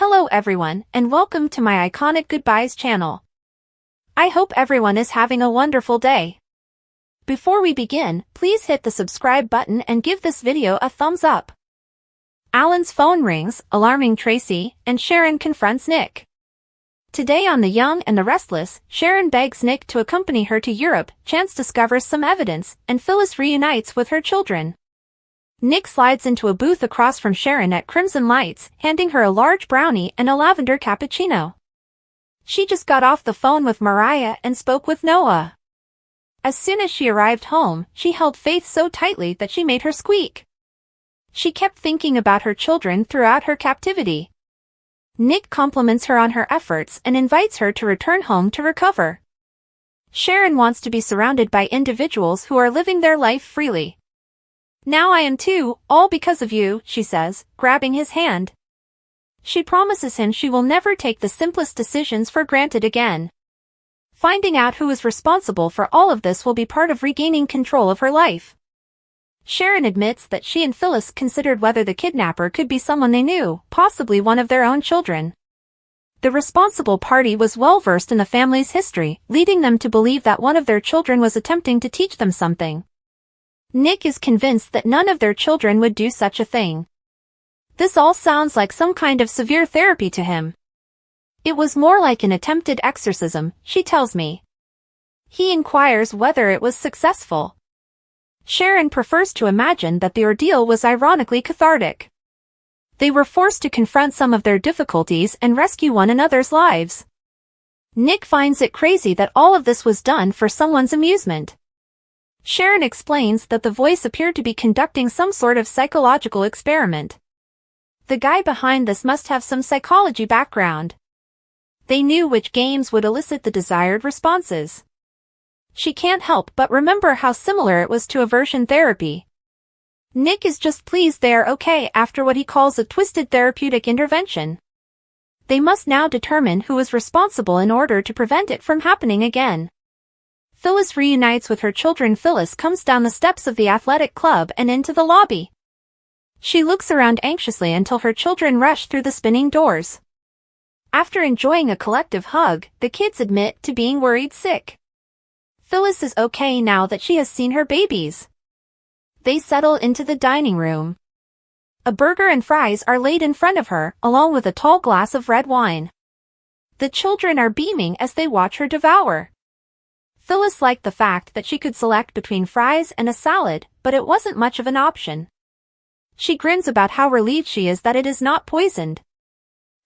Hello everyone, and welcome to my Iconic Goodbyes channel. I hope everyone is having a wonderful day. Before we begin, please hit the subscribe button and give this video a thumbs up. Alan's phone rings, alarming Traci, and Sharon confronts Nick. Today on The Young and the Restless, Sharon begs Nick to accompany her to Europe. Chance discovers some evidence, and Phyllis reunites with her children. Nick slides into a booth across from Sharon at Crimson Lights, handing her a large brownie and a lavender cappuccino. She just got off the phone with Mariah and spoke with Noah. As soon as she arrived home, she held Faith so tightly that she made her squeak. She kept thinking about her children throughout her captivity. Nick compliments her on her efforts and invites her to return home to recover. Sharon wants to be surrounded by individuals who are living their life freely. "Now I am too, all because of you," she says, grabbing his hand. She promises him she will never take the simplest decisions for granted again. Finding out who is responsible for all of this will be part of regaining control of her life. Sharon admits that she and Phyllis considered whether the kidnapper could be someone they knew, possibly one of their own children. The responsible party was well versed in the family's history, leading them to believe that one of their children was attempting to teach them something. Nick is convinced that none of their children would do such a thing. This all sounds like some kind of severe therapy to him. "It was more like an attempted exorcism," she tells me. He inquires whether it was successful. Sharon prefers to imagine that the ordeal was ironically cathartic. They were forced to confront some of their difficulties and rescue one another's lives. Nick finds it crazy that all of this was done for someone's amusement. Sharon explains that the voice appeared to be conducting some sort of psychological experiment. The guy behind this must have some psychology background. They knew which games would elicit the desired responses. She can't help but remember how similar it was to aversion therapy. Nick is just pleased they are okay after what he calls a twisted therapeutic intervention. They must now determine who is responsible in order to prevent it from happening again. Phyllis reunites with her children. Phyllis comes down the steps of the athletic club and into the lobby. She looks around anxiously until her children rush through the spinning doors. After enjoying a collective hug, the kids admit to being worried sick. Phyllis is okay now that she has seen her babies. They settle into the dining room. A burger and fries are laid in front of her, along with a tall glass of red wine. The children are beaming as they watch her devour. Phyllis liked the fact that she could select between fries and a salad, but it wasn't much of an option. She grins about how relieved she is that it is not poisoned.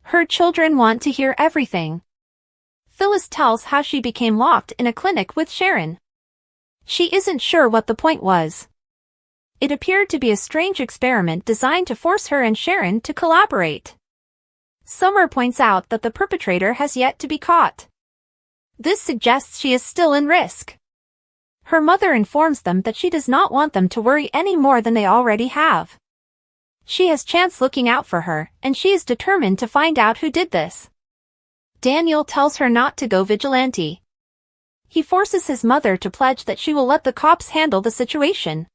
Her children want to hear everything. Phyllis tells how she became locked in a clinic with Sharon. She isn't sure what the point was. It appeared to be a strange experiment designed to force her and Sharon to collaborate. Summer points out that the perpetrator has yet to be caught. This suggests she is still in risk. Her mother informs them that she does not want them to worry any more than they already have. She has Chance looking out for her, and she is determined to find out who did this. Daniel tells her not to go vigilante. He forces his mother to pledge that she will let the cops handle the situation.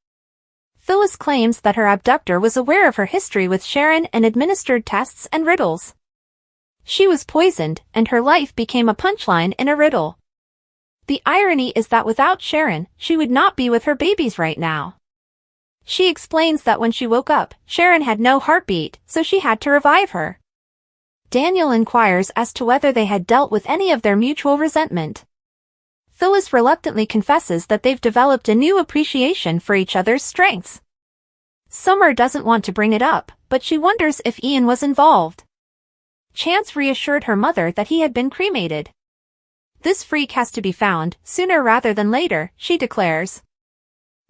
Phyllis claims that her abductor was aware of her history with Sharon and administered tests and riddles. She was poisoned, and her life became a punchline in a riddle. The irony is that without Sharon, she would not be with her babies right now. She explains that when she woke up, Sharon had no heartbeat, so she had to revive her. Daniel inquires as to whether they had dealt with any of their mutual resentment. Phyllis reluctantly confesses that they've developed a new appreciation for each other's strengths. Summer doesn't want to bring it up, but she wonders if Ian was involved. Chance reassured her mother that he had been cremated. "This freak has to be found, sooner rather than later," she declares.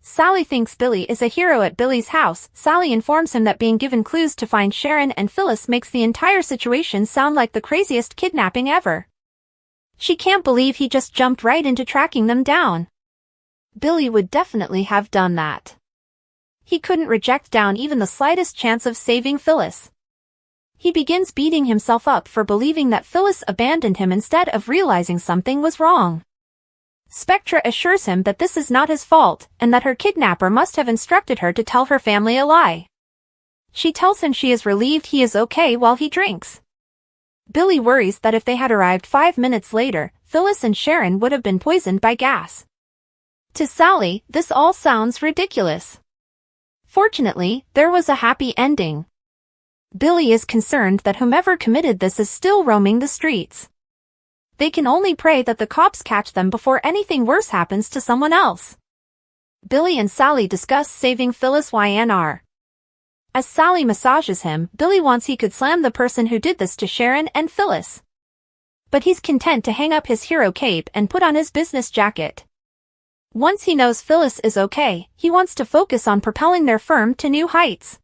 Sally thinks Billy is a hero at Billy's house. Sally informs him that being given clues to find Sharon and Phyllis makes the entire situation sound like the craziest kidnapping ever. She can't believe he just jumped right into tracking them down. Billy would definitely have done that. He couldn't reject down even the slightest chance of saving Phyllis. He begins beating himself up for believing that Phyllis abandoned him instead of realizing something was wrong. Spectra assures him that this is not his fault, and that her kidnapper must have instructed her to tell her family a lie. She tells him she is relieved he is okay while he drinks. Billy worries that if they had arrived 5 minutes later, Phyllis and Sharon would have been poisoned by gas. To Sally, this all sounds ridiculous. Fortunately, there was a happy ending. Billy is concerned that whomever committed this is still roaming the streets. They can only pray that the cops catch them before anything worse happens to someone else. Billy and Sally discuss saving Phyllis YNR. As Sally massages him, Billy wants he could slam the person who did this to Sharon and Phyllis. But he's content to hang up his hero cape and put on his business jacket. Once he knows Phyllis is okay, he wants to focus on propelling their firm to new heights.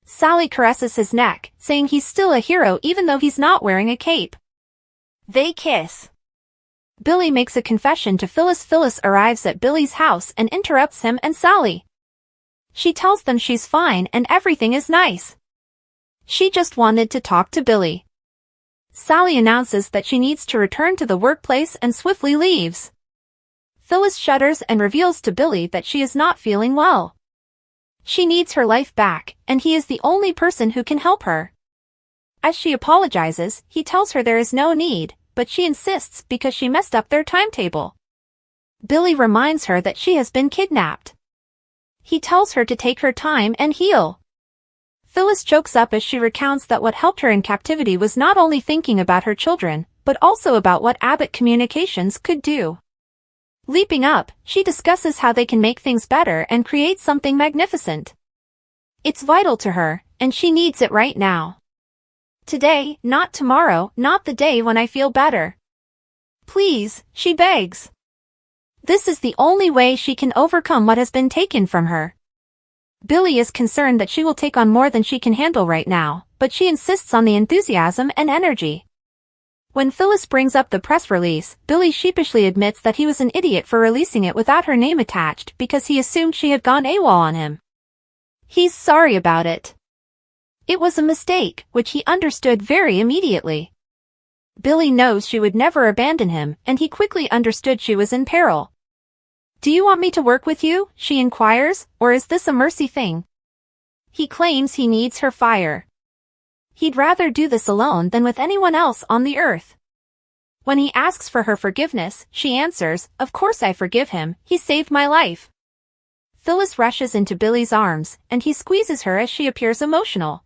Sally caresses his neck, saying he's still a hero even though he's not wearing a cape. They kiss. Billy makes a confession to Phyllis. Phyllis arrives at Billy's house and interrupts him and Sally. She tells them she's fine and everything is nice. She just wanted to talk to Billy. Sally announces that she needs to return to the workplace and swiftly leaves. Phyllis shudders and reveals to Billy that she is not feeling well. She needs her life back, and he is the only person who can help her. As she apologizes, he tells her there is no need, but she insists because she messed up their timetable. Billy reminds her that she has been kidnapped. He tells her to take her time and heal. Phyllis chokes up as she recounts that what helped her in captivity was not only thinking about her children, but also about what Abbott Communications could do. Leaping up, she discusses how they can make things better and create something magnificent. It's vital to her, and she needs it right now. Today, not tomorrow, not the day when I feel better. Please, she begs. This is the only way she can overcome what has been taken from her. Billy is concerned that she will take on more than she can handle right now, but she insists on the enthusiasm and energy. When Phyllis brings up the press release, Billy sheepishly admits that he was an idiot for releasing it without her name attached because he assumed she had gone AWOL on him. He's sorry about it. It was a mistake, which he understood very immediately. Billy knows she would never abandon him, and he quickly understood she was in peril. Do you want me to work with you? She inquires, or is this a mercy thing? He claims he needs her fire. He'd rather do this alone than with anyone else on the earth. When he asks for her forgiveness, she answers, "Of course I forgive him, he saved my life." Phyllis rushes into Billy's arms, and he squeezes her as she appears emotional.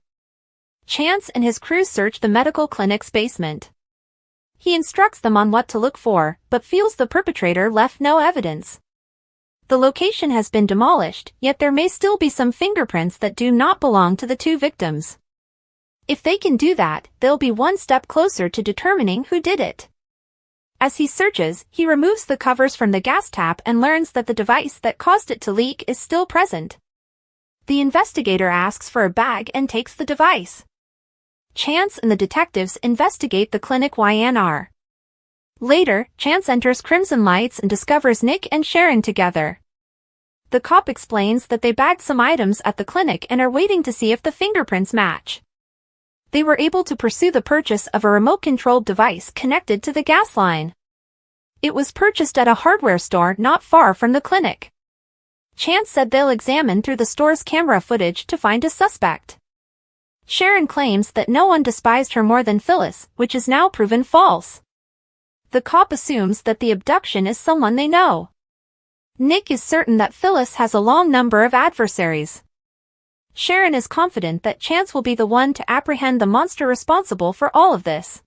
Chance and his crew search the medical clinic's basement. He instructs them on what to look for, but feels the perpetrator left no evidence. The location has been demolished, yet there may still be some fingerprints that do not belong to the two victims. If they can do that, they'll be one step closer to determining who did it. As he searches, he removes the covers from the gas tap and learns that the device that caused it to leak is still present. The investigator asks for a bag and takes the device. Chance and the detectives investigate the clinic YNR. Later, Chance enters Crimson Lights and discovers Nick and Sharon together. The cop explains that they bagged some items at the clinic and are waiting to see if the fingerprints match. They were able to pursue the purchase of a remote-controlled device connected to the gas line. It was purchased at a hardware store not far from the clinic. Chance said they'll examine through the store's camera footage to find a suspect. Sharon claims that no one despised her more than Phyllis, which is now proven false. The cop assumes that the abduction is someone they know. Nick is certain that Phyllis has a long number of adversaries. Sharon is confident that Chance will be the one to apprehend the monster responsible for all of this.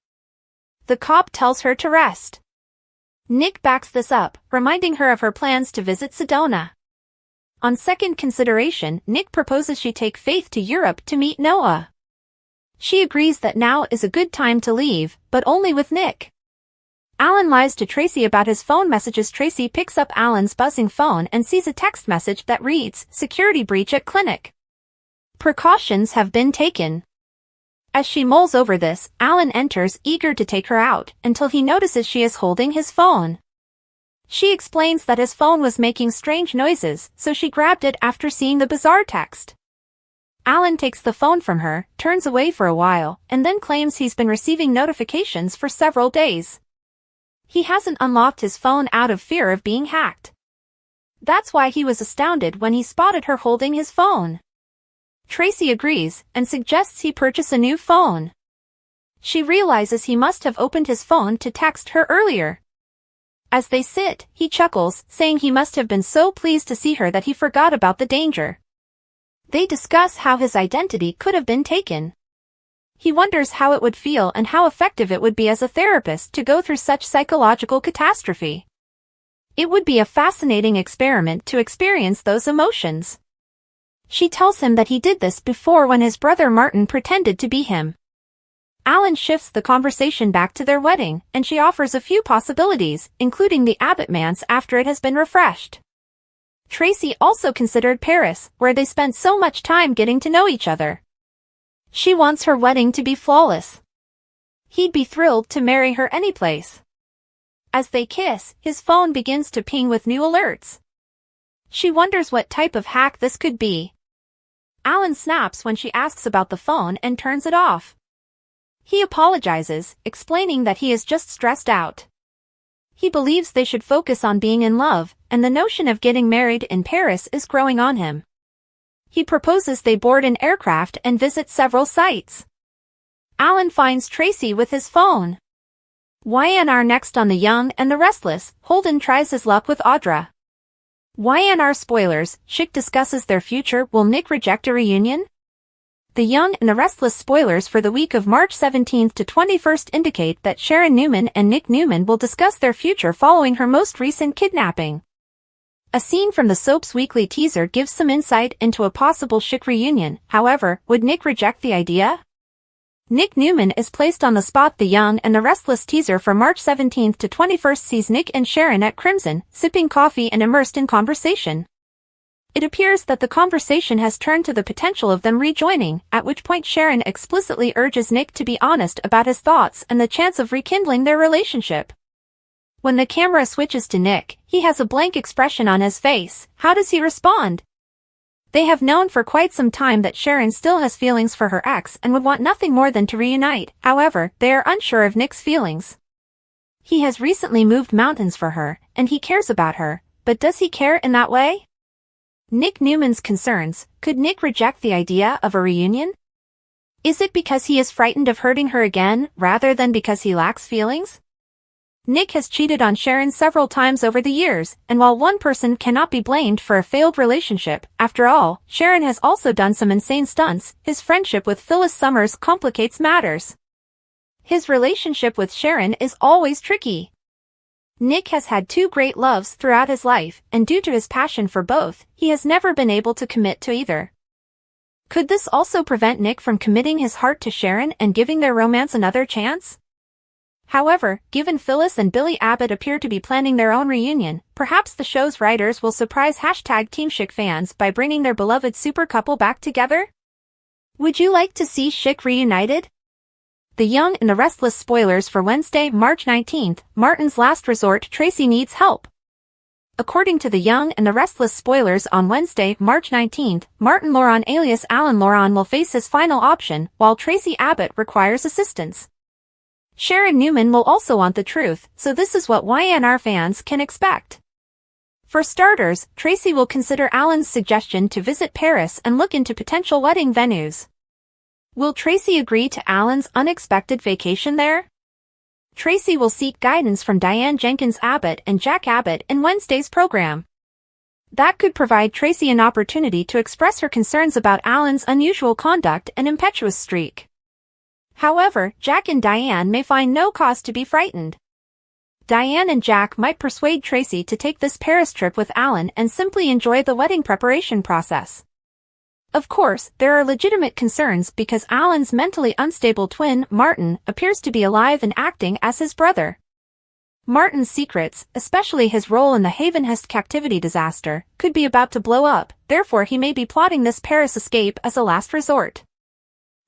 The cop tells her to rest. Nick backs this up, reminding her of her plans to visit Sedona. On second consideration, Nick proposes she take Faith to Europe to meet Noah. She agrees that now is a good time to leave, but only with Nick. Alan lies to Traci about his phone messages. Traci picks up Alan's buzzing phone and sees a text message that reads, "Security breach at clinic. Precautions have been taken." As she mulls over this, Alan enters, eager to take her out, until he notices she is holding his phone. She explains that his phone was making strange noises, so she grabbed it after seeing the bizarre text. Alan takes the phone from her, turns away for a while, and then claims he's been receiving notifications for several days. He hasn't unlocked his phone out of fear of being hacked. That's why he was astounded when he spotted her holding his phone. Traci agrees, and suggests he purchase a new phone. She realizes he must have opened his phone to text her earlier. As they sit, he chuckles, saying he must have been so pleased to see her that he forgot about the danger. They discuss how his identity could have been taken. He wonders how it would feel and how effective it would be as a therapist to go through such psychological catastrophe. It would be a fascinating experiment to experience those emotions. She tells him that he did this before when his brother Martin pretended to be him. Alan shifts the conversation back to their wedding, and she offers a few possibilities, including the Abbott manse after it has been refreshed. Traci also considered Paris, where they spent so much time getting to know each other. She wants her wedding to be flawless. He'd be thrilled to marry her anyplace. As they kiss, his phone begins to ping with new alerts. She wonders what type of hack this could be. Alan snaps when she asks about the phone and turns it off. He apologizes, explaining that he is just stressed out. He believes they should focus on being in love, and the notion of getting married in Paris is growing on him. He proposes they board an aircraft and visit several sites. Alan finds Traci with his phone. YNR next on The Young and the Restless, Holden tries his luck with Audra. YNR spoilers, Schick discusses their future. Will Nick reject a reunion? The Young and the Restless spoilers for the week of March 17th to 21st indicate that Sharon Newman and Nick Newman will discuss their future following her most recent kidnapping. A scene from the soap's weekly teaser gives some insight into a possible Schick reunion. However, would Nick reject the idea? Nick Newman is placed on the spot. The Young and the Restless teaser for March 17th to 21st sees Nick and Sharon at Crimson, sipping coffee and immersed in conversation. It appears that the conversation has turned to the potential of them rejoining, at which point Sharon explicitly urges Nick to be honest about his thoughts and the chance of rekindling their relationship. When the camera switches to Nick, he has a blank expression on his face. How does he respond? They have known for quite some time that Sharon still has feelings for her ex and would want nothing more than to reunite. However, they are unsure of Nick's feelings. He has recently moved mountains for her, and he cares about her, but does he care in that way? Nick Newman's concerns, could Nick reject the idea of a reunion? Is it because he is frightened of hurting her again, rather than because he lacks feelings? Nick has cheated on Sharon several times over the years, and while one person cannot be blamed for a failed relationship, after all, Sharon has also done some insane stunts. His friendship with Phyllis Summers complicates matters. His relationship with Sharon is always tricky. Nick has had two great loves throughout his life, and due to his passion for both, he has never been able to commit to either. Could this also prevent Nick from committing his heart to Sharon and giving their romance another chance? However, given Phyllis and Billy Abbott appear to be planning their own reunion, perhaps the show's writers will surprise #TeamSchick fans by bringing their beloved super couple back together? Would you like to see Schick reunited? The Young and the Restless spoilers for Wednesday, March 19th, Martin's last resort. Traci needs help. According to The Young and the Restless spoilers on Wednesday, March 19th, Martin Loran alias Alan Loran will face his final option, while Traci Abbott requires assistance. Sharon Newman will also want the truth, so this is what YNR fans can expect. For starters, Traci will consider Alan's suggestion to visit Paris and look into potential wedding venues. Will Traci agree to Alan's unexpected vacation there? Traci will seek guidance from Diane Jenkins Abbott and Jack Abbott in Wednesday's program. That could provide Traci an opportunity to express her concerns about Alan's unusual conduct and impetuous streak. However, Jack and Diane may find no cause to be frightened. Diane and Jack might persuade Traci to take this Paris trip with Alan and simply enjoy the wedding preparation process. Of course, there are legitimate concerns because Alan's mentally unstable twin, Martin, appears to be alive and acting as his brother. Martin's secrets, especially his role in the Havenhurst captivity disaster, could be about to blow up, therefore he may be plotting this Paris escape as a last resort.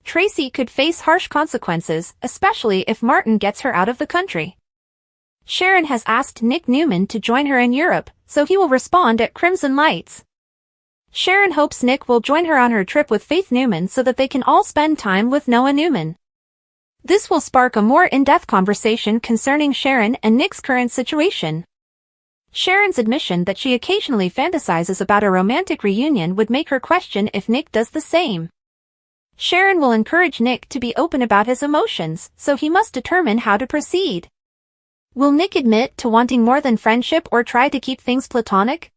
Traci could face harsh consequences, especially if Martin gets her out of the country. Sharon has asked Nick Newman to join her in Europe, so he will respond at Crimson Lights. Sharon hopes Nick will join her on her trip with Faith Newman so that they can all spend time with Noah Newman. This will spark a more in-depth conversation concerning Sharon and Nick's current situation. Sharon's admission that she occasionally fantasizes about a romantic reunion would make her question if Nick does the same. Sharon will encourage Nick to be open about his emotions, so he must determine how to proceed. Will Nick admit to wanting more than friendship or try to keep things platonic?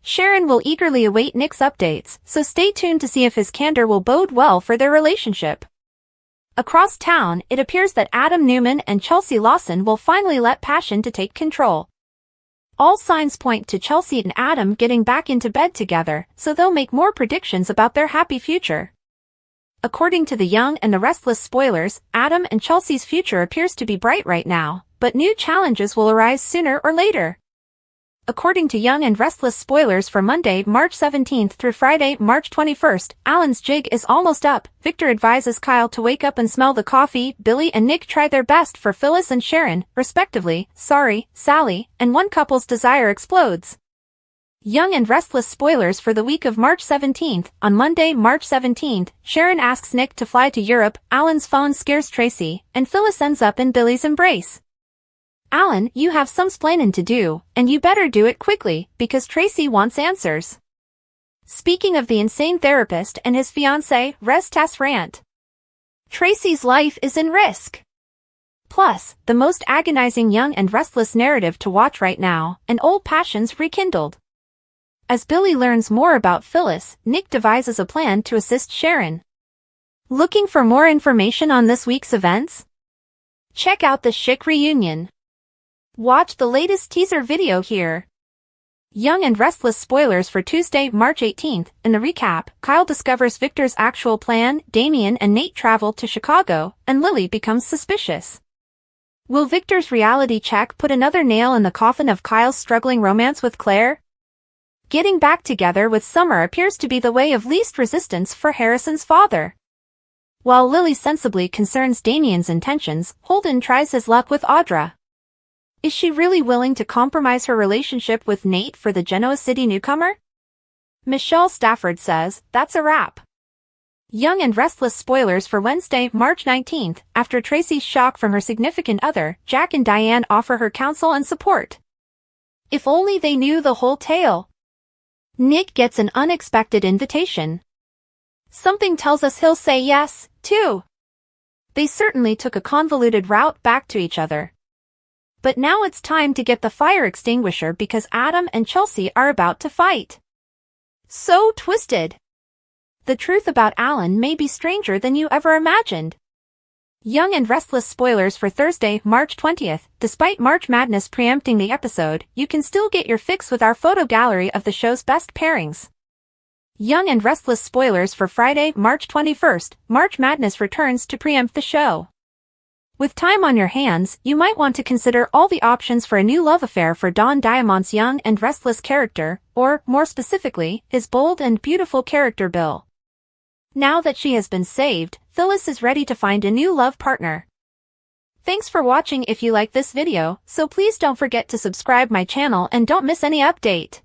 Sharon will eagerly await Nick's updates, so stay tuned to see if his candor will bode well for their relationship. Across town, it appears that Adam Newman and Chelsea Lawson will finally let passion to take control. All signs point to Chelsea and Adam getting back into bed together, so they'll make more predictions about their happy future. According to the Young and the Restless spoilers, Adam and Chelsea's future appears to be bright right now, but new challenges will arise sooner or later. According to Young and Restless spoilers for Monday, March 17th through Friday, March 21st, Alan's jig is almost up. Victor advises Kyle to wake up and smell the coffee. Billy and Nick try their best for Phyllis and Sharon, respectively. Sorry, Sally, and one couple's desire explodes. Young and Restless spoilers for the week of March 17th. On Monday, March 17th, Sharon asks Nick to fly to Europe. Alan's phone scares Traci, and Phyllis ends up in Billy's embrace. Alan, you have some splainin' to do, and you better do it quickly, because Traci wants answers. Speaking of the insane therapist and his fiancée, Restless rant. Traci's life is in risk. Plus, the most agonizing Young and Restless narrative to watch right now, and old passions rekindled. As Billy learns more about Phyllis, Nick devises a plan to assist Sharon. Looking for more information on this week's events? Check out the Chic reunion. Watch the latest teaser video here. Young and Restless spoilers for Tuesday, March 18th. In the recap, Kyle discovers Victor's actual plan, Damien and Nate travel to Chicago, and Lily becomes suspicious. Will Victor's reality check put another nail in the coffin of Kyle's struggling romance with Claire? Getting back together with Summer appears to be the way of least resistance for Harrison's father. While Lily sensibly concerns Damien's intentions, Holden tries his luck with Audra. Is she really willing to compromise her relationship with Nate for the Genoa City newcomer? Michelle Stafford says, that's a wrap. Young and Restless spoilers for Wednesday, March 19th. After Traci's shock from her significant other, Jack and Diane offer her counsel and support. If only they knew the whole tale. Nick gets an unexpected invitation. Something tells us he'll say yes, too. They certainly took a convoluted route back to each other. But now it's time to get the fire extinguisher because Adam and Chelsea are about to fight. So twisted. The truth about Alan may be stranger than you ever imagined. Young and Restless spoilers for Thursday, March 20th. Despite March Madness preempting the episode, you can still get your fix with our photo gallery of the show's best pairings. Young and Restless spoilers for Friday, March 21st. March Madness returns to preempt the show. With time on your hands, you might want to consider all the options for a new love affair for Don Diamond's Young and Restless character, or, more specifically, his bold and beautiful character Bill. Now that she has been saved, Phyllis is ready to find a new love partner. Thanks for watching. If you like this video, so please don't forget to subscribe my channel and don't miss any update.